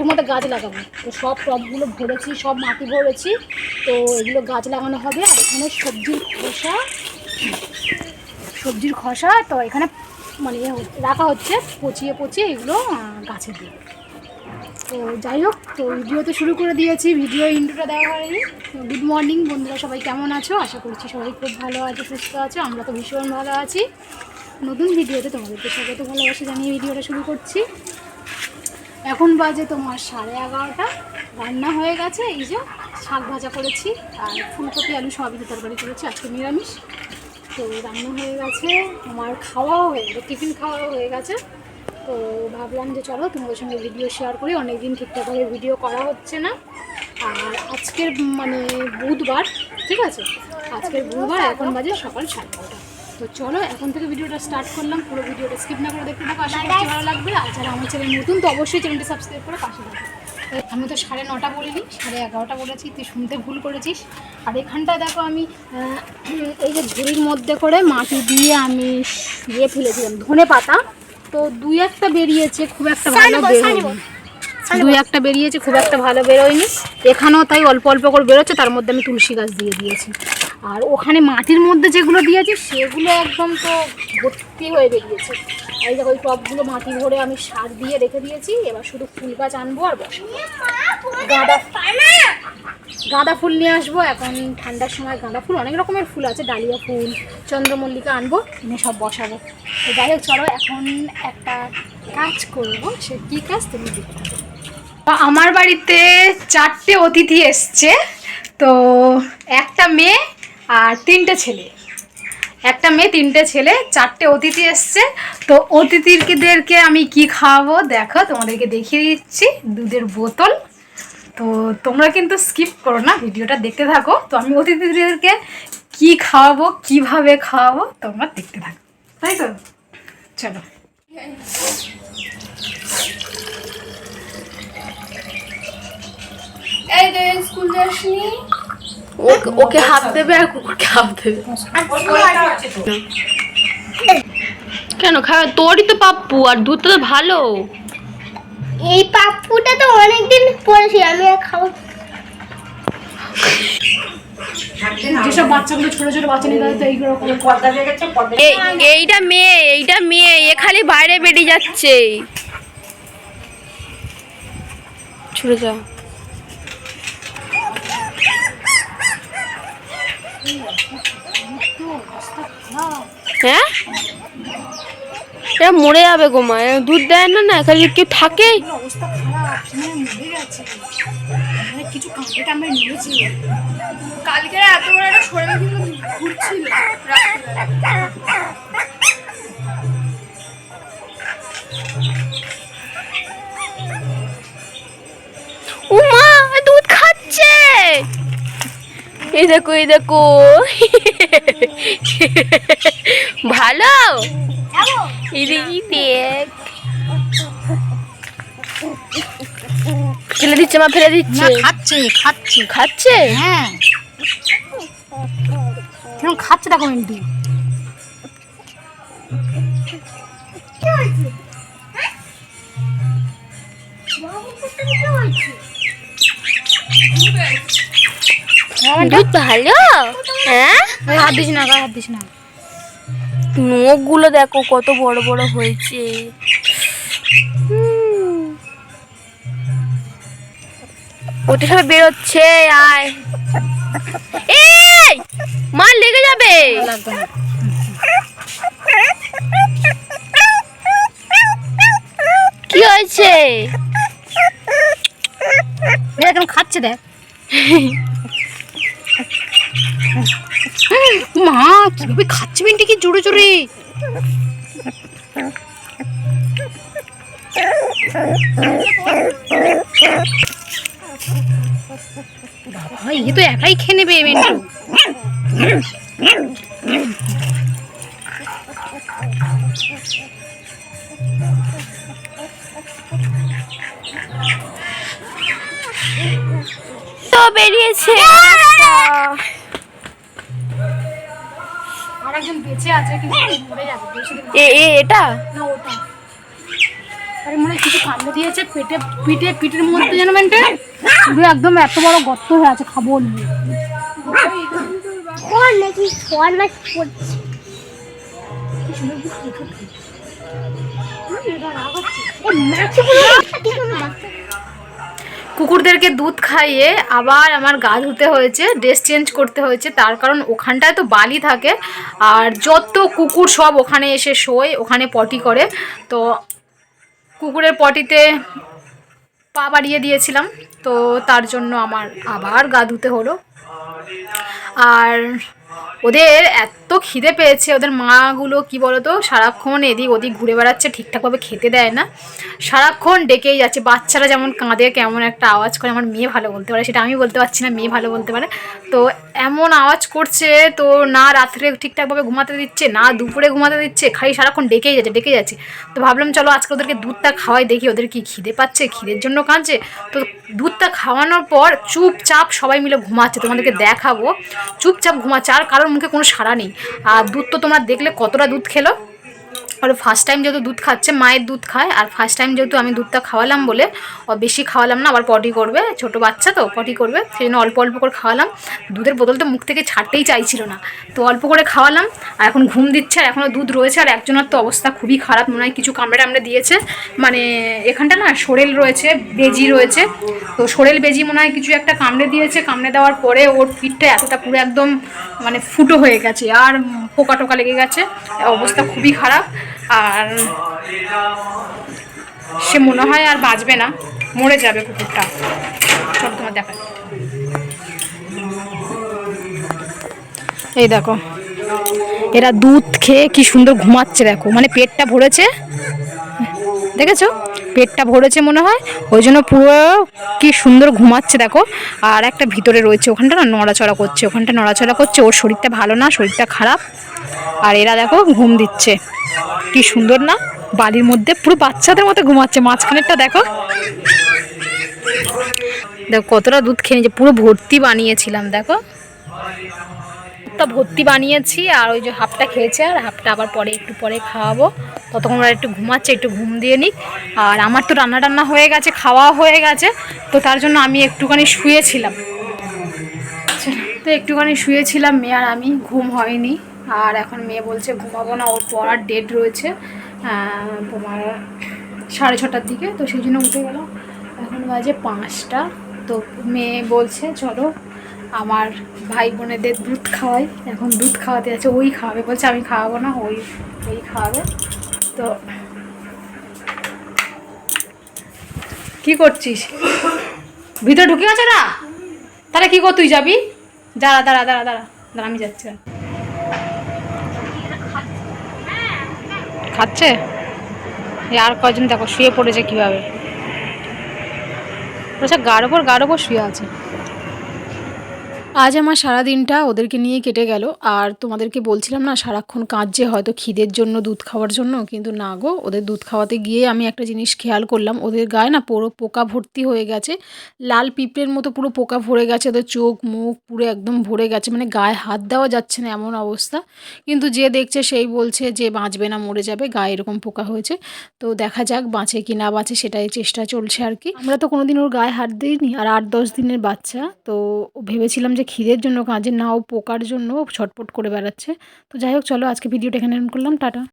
এর মধ্যে গাছ লাগাবো। তো সব টবগুলো ভরেছি, সব মাটি ভরেছি, তো এগুলো গাছ লাগানো হবে। আর এখানে সবজির খোসা তো এখানে মানে রাখা হচ্ছে, পচিয়ে এগুলো গাছে দিয়ে। তো যাই হোক, তো ভিডিও তো শুরু করে দিয়েছি, ভিডিও ইন্ট্রোটা দেওয়া হয়নি। গুড মর্নিং বন্ধুরা, সবাই কেমন আছো? আশা করছি সবাই খুব ভালো আছো, সুস্থ আছো। আমরা তো ভীষণ ভালো আছি। নতুন ভিডিওতে তোমাদেরকে সবাই তো ভালোবাসা জানিয়ে ভিডিওটা শুরু করছি। এখন বাজে তোমার 11:30। রান্না হয়ে গেছে, এই যে শাক ভাজা করেছি আর ফুলকপি আলু সয়াবিনের তরকারি করেছি, আজকে নিরামিষ। তো রান্না হয়ে গেছে, আমার খাওয়াও হয়ে গেছে, টিফিন খাওয়াও হয়ে গেছে। তো ভাবলাম যে চলো তোমাদের সঙ্গে ভিডিও শেয়ার করি, অনেকদিন ঠিকঠাকভাবে ভিডিও করা হচ্ছে না। আর আজকের মানে বুধবার, ঠিক আছে, আজকের বুধবার, এখন বাজে সকাল 9:30। তো চলো এখন থেকে ভিডিওটা স্টার্ট করলাম। পুরো ভিডিওটা স্কিপ না করে দেখতে থাকো, আশা করছি ভালো লাগবে। আর যারা আমার চ্যানেল নতুন, তো অবশ্যই চ্যানেলটি সাবস্ক্রাইব করে পাশে থাকো। আমি তো 9:30 বলিনি, 11:30 বলেছি, তুই শুনতে ভুল করেছিস। আর এখানটা দেখো আমি এই যে ঝুড়ির মধ্যে করে মাটি দিয়ে আমি ফেলেছিলাম ধনে পাতা। তো 2-1টা বেরিয়েছে, খুব একটা ভালো বেরোয়নি। 2-1টা বেরিয়েছে, খুব একটা ভালো বেরোয়নি। এখানেও তাই অল্প অল্প করে বেরোচ্ছে, তার মধ্যে আমি তুলসী গাছ দিয়ে দিয়েছি। আর ওখানে মাটির মধ্যে যেগুলো দিয়েছি সেগুলো একদম তো ভর্তি হয়ে বেরিয়েছে। এই দেখো, ওই টবগুলো মাটি ভরে আমি সার দিয়ে রেখে দিয়েছি। এবার শুধু ফুল গাছ আনবো আর বসাবো। গাঁদা ফুল নিয়ে আসবো, এখন ঠান্ডার সময় গাঁদা ফুল, অনেক রকমের ফুল আছে, ডালিয়া ফুল, চন্দ্রমল্লিকা আনবো, এনে সব বসাবো। তো যাই হোক, চলো এখন একটা কাজ করবো। সে কী কাজ তুমি দেখতে থাকো। আমার বাড়িতে 4টে অতিথি এসছে। তো একটা মেয়ে আর 3টে ছেলে, একটা মেয়ে 3টে ছেলে, 4টে অতিথি এসছে। তো অতিথিদেরকে আমি কি খাওয়াবো দেখো, তোমাদেরকে দেখিয়ে দিচ্ছি। দুধের বোতল। তো তোমরা কিন্তু স্কিপ করো না, ভিডিওটা দেখতে থাকো। তো আমি অতিথিদেরকে কি খাওয়াবো, কিভাবে খাওয়াবো, তোমরা দেখতে থাকো, তাই তো? চলো। এই যে স্কুল যাসনি, ওকে হাত দেবে আর কুকুরকে হাত দেবে। কেন খাবে? তোরই তো পাপ্পু, আর দুধটা তো ভালো। এই পাপ্পুটা তো অনেকদিন পরেছি, আমি আর খাবো। যেসব বাচ্চাগুলো ছোট ছোট বাচ্চা নিয়ে তো এইরকম এইটা মেয়ে এ খালি বাইরে বেরিয়ে যাচ্ছে। ছুড়ে যা। হ্যাঁ, এটা মরে যাবে গো মা, দুধ দেয় না, না খালি কেউ থাকে। অবস্থা খারাপ, মরে গেছে, কিছু কামড়ে টামড়ে নিয়েছিল। কালকে এত বড় একটা শরীর কিন্তু ঘুরছিল উমা, দুধ খাচ্ছে। এই দেখো ভালো। এই দেখ, ফেলে দিচ্ছে মা, ফেলে দিচ্ছে। খাচ্ছে। হ্যাঁ, কেমন খাচ্ছে দেখো মিন্টু। দুধ ভালো। হ্যাঁ, হাত দিস না, গায়ে হাত দিস না। নখগুলো দেখো কত বড় বড় হয়েছে। ওটা সব বেরোচ্ছে। আয়, এই মা লেগে যাবে। কি হয়েছে? এরকম খাচ্ছে দেখ। মা কিভাবে খাচ্ছে মিন্টি, কি জোরে জোরে। বাবা, এ তো একাই খেয়ে নেবে মিন্টু। তো বেরিয়েছে। আরেকজন বেঁচে আছে, কিন্তু মরে যাবে বেশি দিন এটা না, ওটা আরে মনে হয় কিছু কামড়ে দিয়েছে পিঠের মধ্যে যেন মেনটে পুরো একদম এত বড় গর্ত হয়ে আছে, খাবো নিয়ে। কোন নাকি ফল মাছ পড়ছে। কুকুরদেরকে দুধ খাইয়ে আবার আমার গা ধুতে হয়েছে, ড্রেস চেঞ্জ করতে হয়েছে, তার কারণ ওখানটায় তো বালি থাকে আর যত কুকুর সব ওখানে এসে শোয়, ওখানে পটি করে। তো কুকুরের পটিতে পা বাড়িয়ে দিয়েছিলাম, তো তার জন্য আমার আবার গা ধুতে হলো। আর ওদের এত খিদে পেয়েছে, ওদের মাগুলো কি বলতো সারাক্ষণ এদিক ওদিক ঘুরে বেড়াচ্ছে, ঠিকঠাকভাবে খেতে দেয় না, সারাক্ষণ ডেকেই যাচ্ছে। বাচ্চারা যেমন কাঁদে, কেমন একটা আওয়াজ করে, আমার মেয়ে ভালো বলতে পারে, সেটা আমি বলতে পারছি না, মেয়ে ভালো বলতে পারে। তো এমন আওয়াজ করছে, তো না রাত্রে ঠিকঠাকভাবে ঘুমাতে দিচ্ছে, না দুপুরে ঘুমাতে দিচ্ছে, খালি সারাক্ষণ ডেকে যাচ্ছে। তো ভাবলাম চলো আজকে ওদেরকে দুধটা খাওয়াই, দেখি ওদের কি খিদে পাচ্ছে, খিদের জন্য কাঁদছে। তো দুধটা খাওয়ানোর পর চুপচাপ সবাই মিলে ঘুমাচ্ছে, তোমাদেরকে দেখাবো। চুপচাপ ঘুমাচ্ছে, আর কারোর মুখে কোনো সাড়া নেই। আর দুধ তো তোমরা দেখলে কতটা দুধ খেলো। আর ফার্স্ট টাইম যেহেতু দুধ খাচ্ছে, মায়ের দুধ খায়, আর ফার্স্ট টাইম যেহেতু আমি দুধটা খাওয়ালাম বলে বেশি খাওয়ালাম না, আবার পটি করবে, ছোটো বাচ্চা তো পটি করবে, সেই জন্য অল্প অল্প করে খাওয়ালাম। দুধের বোতল তো মুখ থেকে ছাড়তেই চাইছিল না, তো অল্প করে খাওয়ালাম। আর এখন ঘুম দিচ্ছে, আর এখনও দুধ রয়েছে। আর একজনের তো অবস্থা খুবই খারাপ, মনে হয় কিছু কামড়ে দিয়েছে, মানে এখানটা না সরেল রয়েছে, বেজি রয়েছে, তো সরেল বেজি মনে হয় কিছু একটা কামড়ে দিয়েছে। কামড়ে দেওয়ার পরে ওর পিঠটা এতটা পুরো একদম মানে ফুটো হয়ে গেছে, আর পোকা টোকা লেগে গেছে, অবস্থা খুবই খারাপ। আর সে মনে হয় আর বাঁচবে না, মরে যাবে কুকুরটা। চল তোমার দেখা, এই দেখো এরা দুধ খেয়ে কি সুন্দর ঘুমাচ্ছে, দেখো মানে পেটটা ভরেছে, দেখেছো পেটটা ভরেছে মনে হয়, ওই জন্য পুরো কি সুন্দর ঘুমাচ্ছে দেখো। আর একটা ভিতরে রয়েছে, ওখানটা না নড়াচড়া করছে, ওখানটা নড়াচড়া করছে, ওর শরীরটা ভালো না, শরীরটা খারাপ। আর এরা দেখো ঘুম দিচ্ছে, কি সুন্দর না, বাড়ির মধ্যে পুরো বাচ্চাদের মতো ঘুমাচ্ছে। মাঝখানেরটা দেখো, দেখো কতটা দুধ খেয়ে নিয়েছে, পুরো ভর্তি বানিয়েছিলাম, দেখো টা ভর্তি বানিয়েছি। আর ওই যে হাফটা খেয়েছে, আর হাফটা আবার পরে একটু পরে খাওয়াবো। ততক্ষণ ওরা একটু ঘুমাচ্ছে, একটু ঘুম দিয়ে নিক। আর আমার তো রান্না টান্না হয়ে গেছে, খাওয়া হয়ে গেছে, তো তার জন্য আমি একটুখানি শুয়েছিলাম। তো একটুখানি শুয়েছিলাম, মেয়ে আর আমি, ঘুম হয়নি। আর এখন মেয়ে বলছে ঘুমাবো না, ওর পড়ার ডেট রয়েছে তোমার 6:30টার দিকে, তো সেই জন্য উঠে গেলাম। এখন বাজে 5টা। তো মেয়ে বলছে চলো আমার ভাই বোনেদের দুধ খাওয়াই, এখন দুধ খাওয়াতে আছে, ওই খাওয়াবে বলছে, আমি খাওয়াবো না, ওই খাওয়াবে। তো কি করছিস, ভিতরে ঢুকে গেছে না, তাহলে কি কর, তুই যাবি, দাঁড়া আমি যাচ্ছি। খাচ্ছে, আর কয়জন দেখো শুয়ে পড়েছে কিভাবে, গাঢ় ওপর শুয়ে আছে। আজ আমার সারাদিনটা ওদেরকে নিয়ে কেটে গেল। আর তোমাদেরকে বলছিলাম না সারাক্ষণ কাঁদছে, হয়তো খিদের জন্য, দুধ খাওয়ার জন্য, কিন্তু না গো, ওদের দুধ খাওয়াতে গিয়ে আমি একটা জিনিস খেয়াল করলাম, ওদের গায়ে না পুরো পোকা ভর্তি হয়ে গেছে, লাল পিঁপড়ের মতো পুরো পোকা ভরে গেছে, ওদের চোখ মুখ পুরো একদম ভরে গেছে, মানে গায়ে হাত দেওয়া যাচ্ছে না এমন অবস্থা। কিন্তু যে দেখছে সেই বলছে যে বাঁচবে না, মরে যাবে, গায়ে এরকম পোকা হয়েছে। তো দেখা যাক বাঁচে কি না বাঁচে, সেটাই চেষ্টা চলছে আর কি। আমরা তো কোনোদিন ওর গায়ে হাত দিইনি, আর 8-10 দিনের বাচ্চা, তো ভেবেছিলাম যে খিদের জন্য কাজে না, ও পোকার জন্য ছটপট করে বেড়াচ্ছে। তো যাই হোক, চলো আজকে ভিডিওটা এখানে এন্ড করলাম, টাটা।